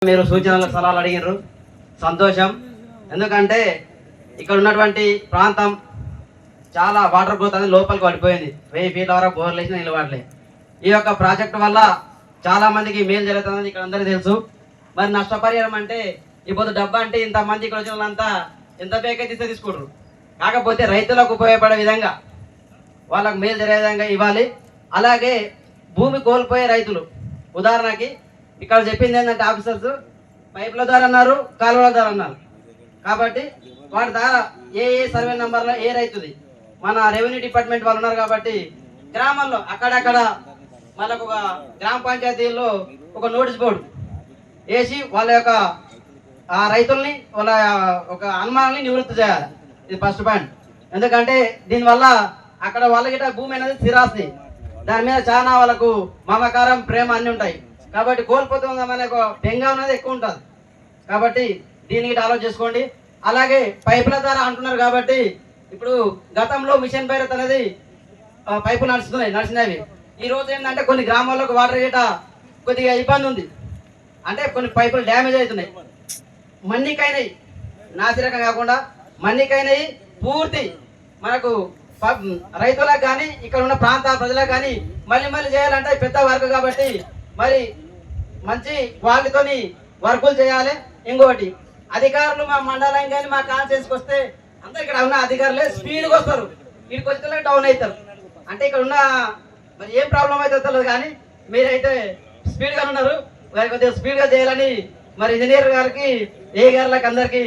మీరు సూచనలు సలహాలు అడిగారు, సంతోషం. ఎందుకంటే ఇక్కడ ఉన్నటువంటి ప్రాంతం చాలా వాటర్ గ్రోత్ అనేది లోపలికి పడిపోయింది. 1000 ఫీట్ల వరకు బోర్లు వేసిన నీళ్ళు పడలేదు. ఈ యొక్క ప్రాజెక్టు వల్ల చాలా మందికి మేలు జరుగుతుందని ఇక్కడ అందరికీ తెలుసు. మరి నష్టపరిహారం అంటే ఇప్పుడు డబ్బు అంటే ఇంతమంది ఇక్కడ వచ్చిన వాళ్ళంతా ఎంత పేకైతే తీసుకుంటారు. కాకపోతే రైతులకు ఉపయోగపడే విధంగా వాళ్ళకు మేలు జరిగే విధంగా ఇవ్వాలి. అలాగే భూమి కోల్పోయే రైతులు, ఉదాహరణకి ఇక్కడ చెప్పింది ఏంటంటే ఆఫీసర్స్ పైపుల ద్వారా అన్నారు, కాలువల ద్వారా అన్నారు. కాబట్టి వాటి ద్వారా ఏ సర్వే నెంబర్లో ఏ రైతుది మన రెవెన్యూ డిపార్ట్మెంట్ వాళ్ళు ఉన్నారు. కాబట్టి గ్రామాల్లో అక్కడక్కడ మనకు ఒక గ్రామ పంచాయతీల్లో ఒక నోటీస్ బోర్డు వేసి వాళ్ళ యొక్క ఆ రైతుల్ని వాళ్ళ ఒక అనుమానాన్ని నివృత్తి చేయాలి. ఇది ఫస్ట్ పాయింట్. ఎందుకంటే దీనివల్ల అక్కడ వాళ్ళకి భూమి అనేది స్థిరాస్తి, దాని మీద చాలా వాళ్ళకు మమకారం, ప్రేమ అన్నీ ఉంటాయి. కాబట్టి కోల్పోతుందనే ఒక బెంగ అనేది ఎక్కువ ఉంటుంది. కాబట్టి దీనికి ఆలోచన చేసుకోండి. అలాగే పైపుల ద్వారా అంటున్నారు. కాబట్టి ఇప్పుడు గతంలో మిషన్ భైరత్ అనేది పైపులు నడిచినవి. ఈ రోజు ఏంటంటే కొన్ని గ్రామాలకు వాటర్ గీట కొద్దిగా ఇబ్బంది ఉంది. అంటే కొన్ని పైపులు డ్యామేజ్ అవుతున్నాయి, మన్నికైనాయి, నాసిరకం కాకుండా మన్నికైనాయి. పూర్తి మనకు రైతులకు కానీ ఇక్కడ ఉన్న ప్రాంత ప్రజలకు కానీ మళ్ళీ చేయాలంటే పెద్ద వర్క్. కాబట్టి మరి మంచి క్వాలిటీతోని వర్కులు చేయాలి. ఇంకోటి అధికారులు మా మండలం కానీ మా కాన్స్టిట్యూన్సీకి వస్తే అంతా ఇక్కడ ఉన్న అధికారులే స్పీడ్గా వస్తారు, ఇక్కడికి వచ్చే డౌన్ అవుతారు. అంటే ఇక్కడ ఉన్న మరి ఏం ప్రాబ్లం అయితే తెలియదు, కానీ మీరైతే స్పీడ్గా ఉన్నారు. కొద్దిగా స్పీడ్గా చేయాలని మరి ఇంజనీర్ గారికి, ఏ గారులకు అందరికీ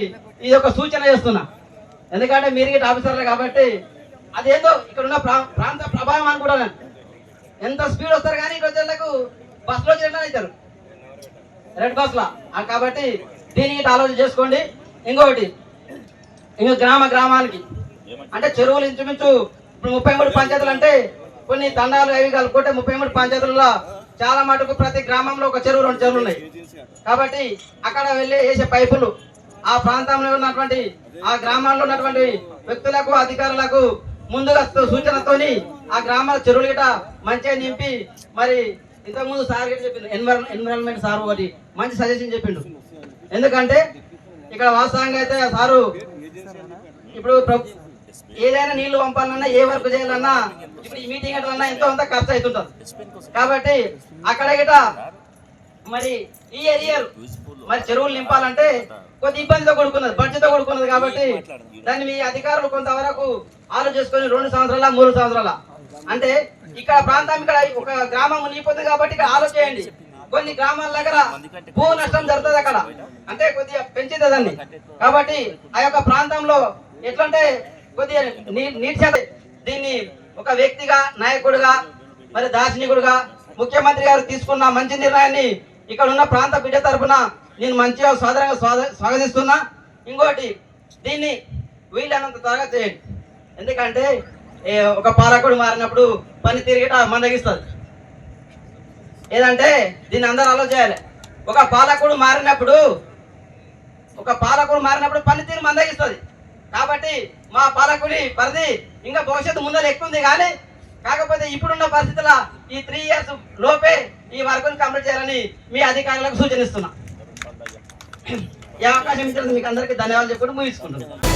ఇది ఒక సూచన చేస్తున్నా. ఎందుకంటే మీరు ఇటు ఆఫీసర్లే కాబట్టి అదేందో ఇక్కడ ఉన్న ప్రాంత ప్రభావం అనుకుంటాను. ఎంత స్పీడ్ వస్తారు కానీ ఇక్కడ వచ్చేళ్ళకు బస్సులో చేయడం అవుతారు, రెడ్ బస్లా. కాబట్టి దీనికి ఆలోచన చేసుకోండి. ఇంకొకటి గ్రామానికి అంటే చెరువులు ఇంచుమించు ఇప్పుడు 33 పంచాయతీలు అంటే కొన్ని తండాలు అవి కలుపుకుంటే 33 పంచాయతీలలో చాలా మటుకు ప్రతి గ్రామంలో ఒక చెరువు, 2 చెరువులు ఉన్నాయి. కాబట్టి అక్కడ వెళ్ళి వేసే పైపులు ఆ ప్రాంతంలో ఉన్నటువంటి ఆ గ్రామాల్లో ఉన్నటువంటి వ్యక్తులకు, అధికారులకు ముందుగా సూచనతోని ఆ గ్రామాల చెరువులు గిట మంచిగా నింపి, మరి ఇంతకుముందు సార్ గిட்ட చెప్పిండు, ఎన్విరాన్మెంట్ సార్ ఒకటి మంచి సజెషన్ చెప్పిండు. ఎందుకంటే ఇక్కడ వాస్తవంగా అయితే సారు ఇప్పుడు ఏదైనా నీళ్లు పంపాలన్నా, ఏ వర్క్ చేయాలన్నా, ఇప్పుడు ఈ మీటింగ్ అట్లన్నా ఎంతో అంత ఖర్చు అవుతుంటారు. కాబట్టి అక్కడ గిట మరి ఈ ఇయర్ మరి చెరువులు నింపాలంటే కొద్ది ఇబ్బందితో కూడుకున్నది, బడ్జెట్తో కూడుకున్నది. కాబట్టి దాన్ని మీ అధికారులు కొంతవరకు ఆలోచించుకొని 2 సంవత్సరాల 3 సంవత్సరాల అంటే ఇక్కడ ప్రాంతం ఇక్కడ ఒక గ్రామం మునిగిపోతుంది. కాబట్టి ఇక్కడ ఆలోచించండి. కొన్ని గ్రామాల దగ్గర భూ నష్టం జరుగుతుంది అక్కడ, అంటే కొద్దిగా పెంచితే దాన్ని. కాబట్టి ఆ యొక్క ప్రాంతంలో ఎట్లంటే కొద్దిగా నీటి దీన్ని ఒక వ్యక్తిగా, నాయకుడిగా, మరి దార్శనికుడిగా ముఖ్యమంత్రి గారు తీసుకున్న మంచి నిర్ణయాన్ని ఇక్కడ ఉన్న ప్రాంత బిడ్డ తరఫున నేను మంచిగా సాధారణంగా స్వాగతిస్తున్నా. ఇంకోటి దీన్ని వీళ్ళనంత త్వరగా చేయండి. ఎందుకంటే ఒక పాలకుడు మారినప్పుడు పని తిరిగిట మందగిస్తుంది. ఏదంటే దీన్ని అందరూ ఆలోచించాలి. ఒక పాలకుడు మారినప్పుడు పనితీరు మందగిస్తుంది. కాబట్టి మా పాలకుడి పరిధి ఇంకా భవిష్యత్తు ముందర ఎక్కువ ఉంది. కానీ కాకపోతే ఇప్పుడున్న పరిస్థితుల్లో ఈ 3 ఇయర్స్ లోపే ఈ వర్క్ను కంప్లీట్ చేయాలని మీ అధికారులకు సూచనిస్తున్నా. ఈ అవకాశం ఇచ్చినందుకు మీకు అందరికీ ధన్యవాదాలు చెప్పుకుంటూ ముగించుకుంటున్నాను.